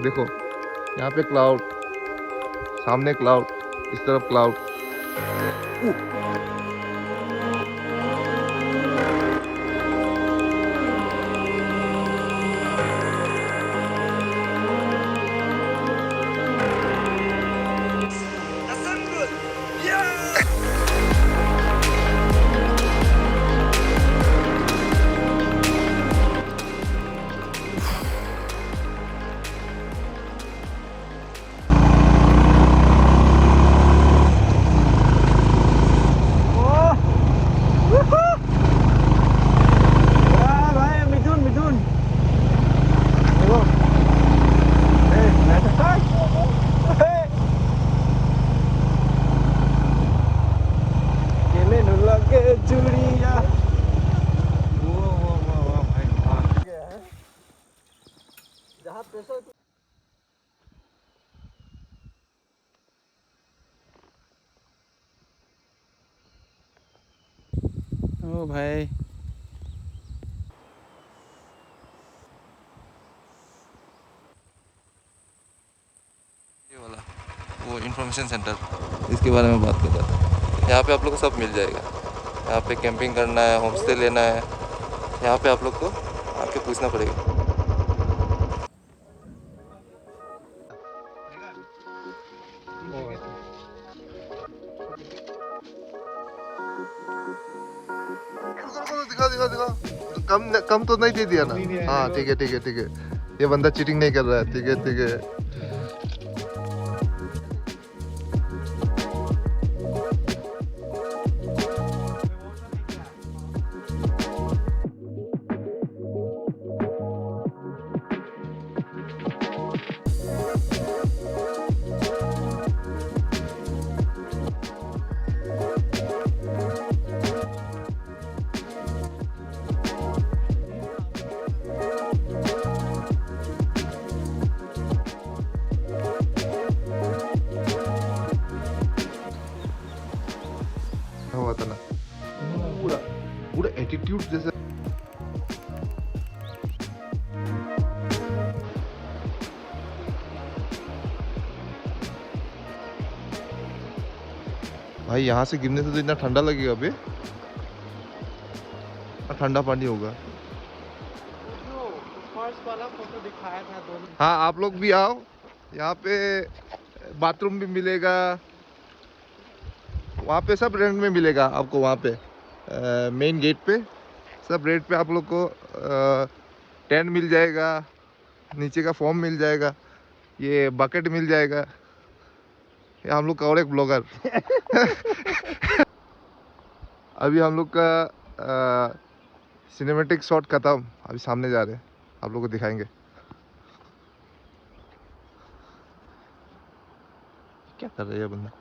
देखो यहाँ पे क्लाउड, सामने क्लाउड, इस तरफ क्लाउड। ओ भाई ये वाला वो इंफॉर्मेशन सेंटर, इसके बारे में बात कर रहा था। यहाँ पे आप लोग को सब मिल जाएगा। यहाँ पे कैंपिंग करना है, होम स्टे लेना है, यहाँ पे आप लोग को आके पूछना पड़ेगा। दिखा दिखा दिखा, कम कम तो नहीं दे दिया ना? हाँ ठीक है ठीक है ठीक है, ये बंदा चीटिंग नहीं कर रहा है। ठीक है ठीक है। हुआ था ना पूरा पूरा एटीट्यूड जैसे। भाई यहाँ से गिरने से तो इतना ठंडा लगेगा अभी, ठंडा पानी होगा। हाँ आप लोग भी आओ, यहाँ पे बाथरूम भी मिलेगा, वहाँ पे सब रेंट में मिलेगा आपको। वहाँ पे मेन गेट पे सब रेट पे आप लोग को टेंट मिल जाएगा, नीचे का फॉर्म मिल जाएगा, ये बकेट मिल जाएगा। ये हम लोग का और एक ब्लॉगर अभी हम लोग का सिनेमेटिक शॉट खत्म, अभी सामने जा रहे हैं, आप लोग को दिखाएंगे। क्या कर रहा है ये बंदा?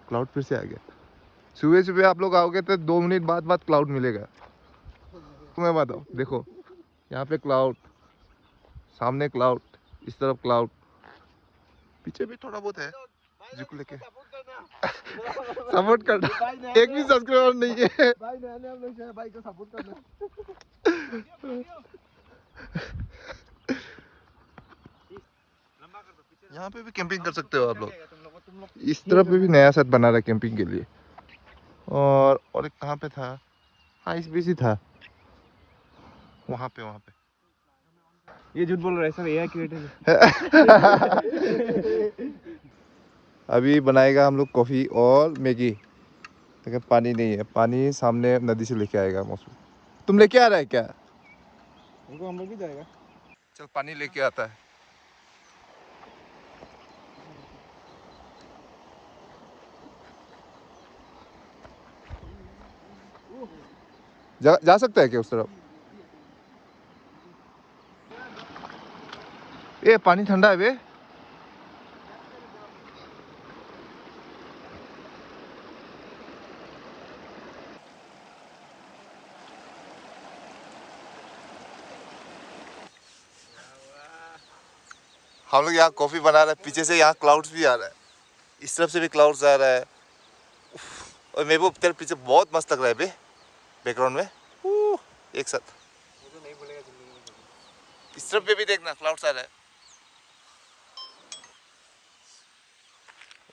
क्लाउड फिर से आ गया। सुबह सुबह आप लोग आओगे तो 2 मिनट बाद क्लाउड मिलेगा। मैं बताऊँ, देखो यहाँ पे क्लाउड, सामने क्लाउड, इस तरफ क्लाउड, पीछे भी थोड़ा बहुत है जिसको लेके सपोर्ट करना। एक भी सब्सक्राइबर नहीं है भाई, मैंने हम लोग भाई को सपोर्ट करना। यहाँ पे भी कैंपिंग कर सकते हो आप लोग। इस तरफ पे भी नया सेट बना रहा है कैंपिंग के लिए। और एक कहाँ पे था? हाँ इस बीच ही था, वहाँ पे वहाँ पे। ये झूठ बोल रहा है सर, एआई क्रिएटर अभी बनाएगा हम लोग कॉफ़ी और मैगी, लेकिन पानी नहीं है, पानी सामने नदी से लेके आएगा मौसम। तुम लेके आ रहा है क्या? उनको हम लोग भी जाएगा। चल पानी लेके आता है। जा सकता है क्या उस तरफ? ए पानी ठंडा है बे। हम लोग यहाँ कॉफी बना रहे हैं, पीछे से यहाँ क्लाउड्स भी आ रहा है, इस तरफ से भी क्लाउड्स आ रहा है। और मेरे को तेरे पीछे बहुत मस्त लग रहा है बे, बैकग्राउंड में एक साथ। वो तो नहीं बोलेगा जिंदगी में। इस तरफ पे भी देखना क्लाउड्स आ रहा है।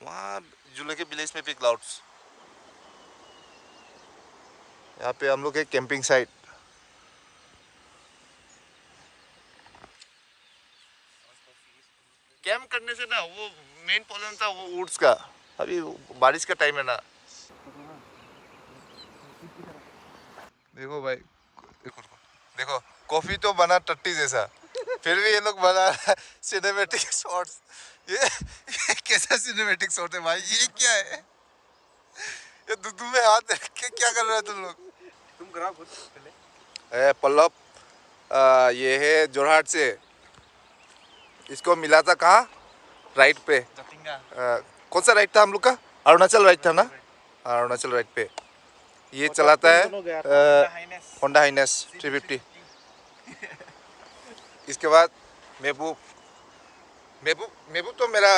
वहाँ जुले के विलेज में भी क्लाउड्स। यहाँ पे हम लोग एक कैंपिंग साइट। कैंप करने से ना वो मेन प्रॉब्लम था वो वुड्स का। अभी बारिश का टाइम है ना। देखो भाई, देखो देखो, कॉफी तो बना टट्टी जैसा, फिर भी ये लोग बना सिनेमेटिक शॉट्स। ये कैसा सिनेमेटिक शॉट है भाई, ये क्या है? ये दुद्धू में हाथ रख के क्या कर रहे हो तुम लोग? तुम कराओ खुद पहले। पल्लव, ये है जोरहाट से। इसको मिला था कहाँ? राइट पे। जतिंगा। कौन सा राइट था हम लोग का? अरुणाचल राइट था ना? अरुणाचल राइट पे ये चलाता है होंडा हाइनेस 350। इसके बाद महबूब। महबूब महबूब तो मेरा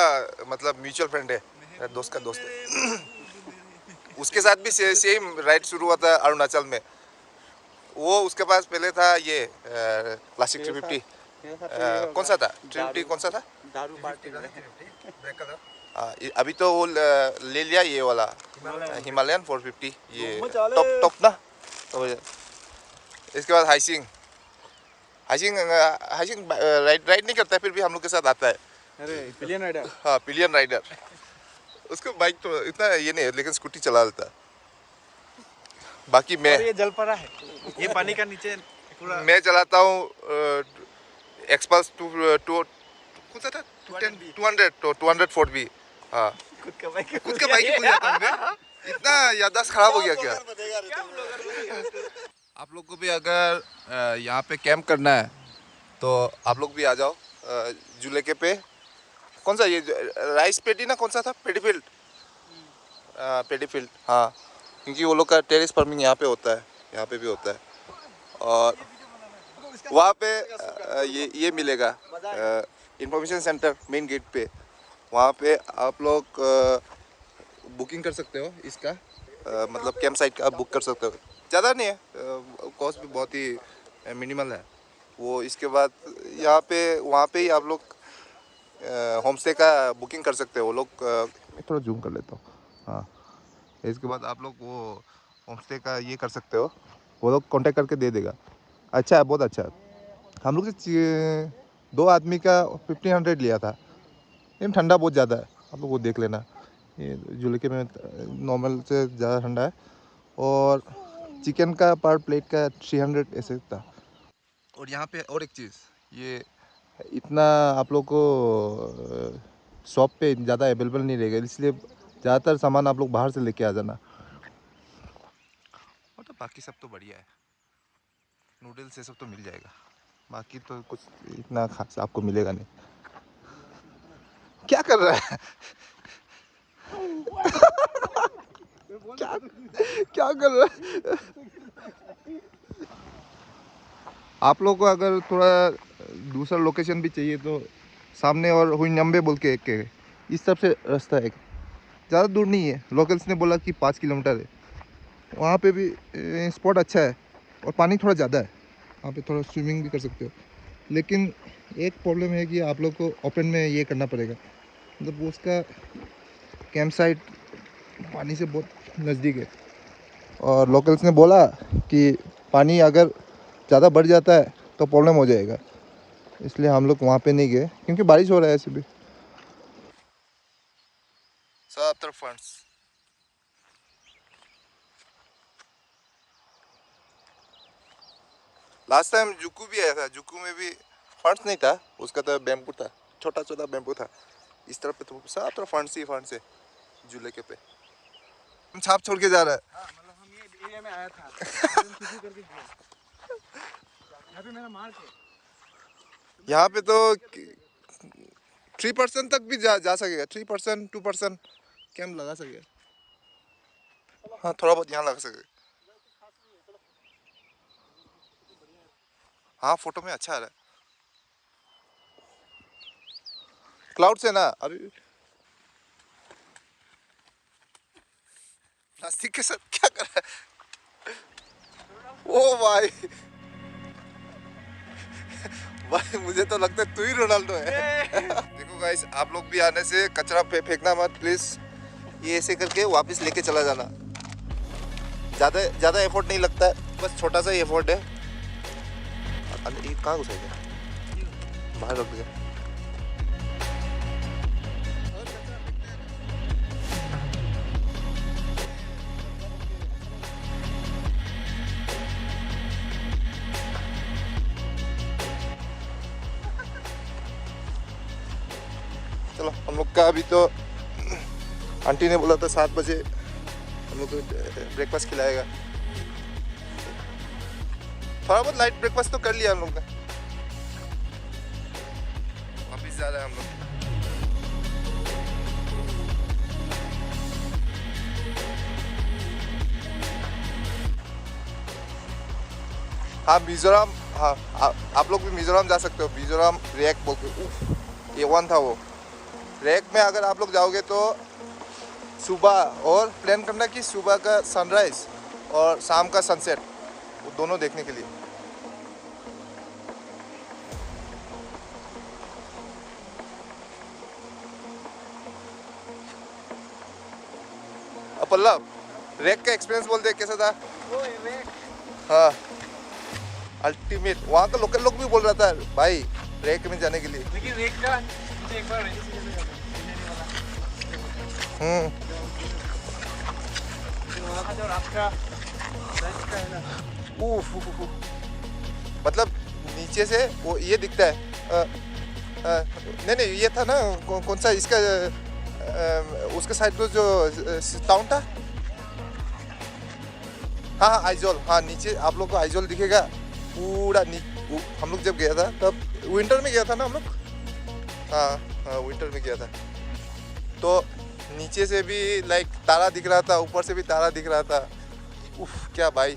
मतलब म्यूचुअल फ्रेंड है, मेरा दोस्त का दोस्त है। उसके साथ भी सेम राइड शुरू हुआ था अरुणाचल में। वो उसके पास पहले था ये क्लासिक 350। कौन सा था 350? कौन सा था? दारू पार्टी में। अभी तो वो ले लिया ये वाला हिमालयन 450, ये टॉप टॉप ना। तो इसके बाद हाइसिंग। हाइसिंग हाइसिंग राइड राइड नहीं करता है, फिर भी हम लोग के साथ आता है। अरे पिलियन राइडर। हाँ, पिलियन राइडर। उसको बाइक तो इतना ये नहीं है, लेकिन स्कूटी चला लेता है। बाकी मैं, और ये जल पड़ा है, ये पानी का नीचे पूरा। मैं चलाता हूँ एक्सपल्स टू टू कौन सा था? 200 भी। हाँ, खुद का बाइक ही भूल जाता हूँ मैं। इतना याददाश्त खराब हो गया क्या? आप लोग को भी अगर यहाँ पे कैंप करना है तो आप लोग भी आ जाओ। जुले के पे कौन सा ये राइस पेडी ना, कौन सा था? पेडीफील्ड। पेडीफील्ड, हाँ। क्योंकि वो लोग का टेरेस फार्मिंग यहाँ पे होता है, यहाँ पे भी होता है। और वहाँ पे ये मिलेगा इंफॉर्मेशन सेंटर मेन गेट पे। वहाँ पे आप लोग बुकिंग कर सकते हो इसका, मतलब कैंप साइट का बुक कर सकते हो। ज़्यादा नहीं है, कॉस्ट भी बहुत ही मिनिमल है वो। इसके बाद यहाँ पे वहाँ पे ही आप लोग होम स्टे का बुकिंग कर सकते हो। वो लोग मैं थोड़ा जूम कर लेता हूँ। हाँ, इसके बाद आप लोग वो होम स्टे का ये कर सकते हो, वो लोग कांटेक्ट करके दे देगा। अच्छा है, बहुत अच्छा है। हम लोग से 2 आदमी का 1500 लिया था, लेकिन ठंडा बहुत ज़्यादा है, आप लोग वो देख लेना। ये जुलेके में नॉर्मल से ज़्यादा ठंडा है। और चिकन का पर प्लेट का 300 ऐसे था। और यहाँ पे और एक चीज़, ये इतना आप लोग को शॉप पे ज़्यादा अवेलेबल नहीं रहेगा, इसलिए ज़्यादातर सामान आप लोग बाहर से लेके आ जाना। और तो बाकी सब तो बढ़िया है, नूडल्स ये सब तो मिल जाएगा। बाकी तो कुछ इतना खास आपको मिलेगा नहीं। क्या कर रहा है? क्या क्या कर रहा है? आप लोग को अगर थोड़ा दूसरा लोकेशन भी चाहिए तो सामने और हुई बोल के एक है, इस तरफ से रास्ता है। ज़्यादा दूर नहीं है, लोकल्स ने बोला कि 5 किलोमीटर है। वहाँ पे भी स्पॉट अच्छा है और पानी थोड़ा ज़्यादा है, वहाँ पे थोड़ा स्विमिंग भी कर सकते हो। लेकिन एक प्रॉब्लम है कि आप लोग को ओपन में ये करना पड़ेगा, मतलब उसका कैंप साइट पानी से बहुत नज़दीक है। और लोकल्स ने बोला कि पानी अगर ज़्यादा बढ़ जाता है तो प्रॉब्लम हो जाएगा, इसलिए हम लोग वहाँ पे नहीं गए, क्योंकि बारिश हो रहा है ऐसे भी। सब तरफ फंड्स। लास्ट टाइम जुकू भी आया था, जुकू में भी फंड्स नहीं था, उसका तो बैम्बू था, छोटा छोटा बैम्बू था। इस तरफ पे तो सब तरफ फंड्स ही फंड्स है झूले के पे। हम छाप छोड़ के जा रहा है। हाँ, मतलब हम ये एरिया में आया था, शुरू करके गया। यहाँ पे मेरा मार्क है। यहाँ पे तो 3% तक भी जा सकेगा, 3% 2% कैंप लगा सकेगा। हाँ, थोड़ा बहुत यहाँ लगा सकेगा। हाँ, फोटो में अच्छा आ रहा है। क्लाउड से ना अभी प्लास्टिक के साथ क्या कर रहा है? ओ भाई, भाई मुझे तो लगता है तू ही रोनाल्डो है। देखो गाइस, आप लोग भी आने से कचरा फेंकना मत प्लीज। ये ऐसे करके वापस लेके चला जाना। ज़्यादा एफर्ट नहीं लगता है, बस छोटा सा एफर्ट है। ये कहाँ घुसा गया? बाहर रख दिया। चलो हम लोग का अभी तो आंटी ने बोला था 7 बजे हम लोग को ब्रेकफास्ट खिलाएगा। थोड़ा बहुत लाइट ब्रेकफास्ट तो कर लिया हम लोग ने। वापिस जा रहे हैं हम लोग। हाँ मिजोरम, हाँ आप लोग भी मिजोरम जा सकते हो। मिजोरम रेक बोल के A1 था वो। रेक में अगर आप लोग जाओगे तो सुबह और प्लान करना कि सुबह का सनराइज और शाम का सनसेट, वो दोनों देखने के लिए। पल्लव, रेक का एक्सपीरियंस बोल दे कैसा था? हाँ अल्टीमेट। वहाँ का लोकल लोग भी बोल रहा था भाई रेक में जाने के लिए। लेकिन रेक का मुझे एक बार रेनी सीजन में जाना है। वहाँ का जो रात का लाइट का है ना, मतलब नीचे से वो ये दिखता है। नहीं ये था ना कौन सा इसका उसके साइड में जो टाउन था। हाँ आइजोल। हाँ नीचे आप लोग को आइजोल दिखेगा पूरा। हम लोग जब गया था तब विंटर में गया था ना हम लोग। हाँ विंटर में गया था तो नीचे से भी लाइक तारा दिख रहा था, ऊपर से भी तारा दिख रहा था। उफ क्या भाई।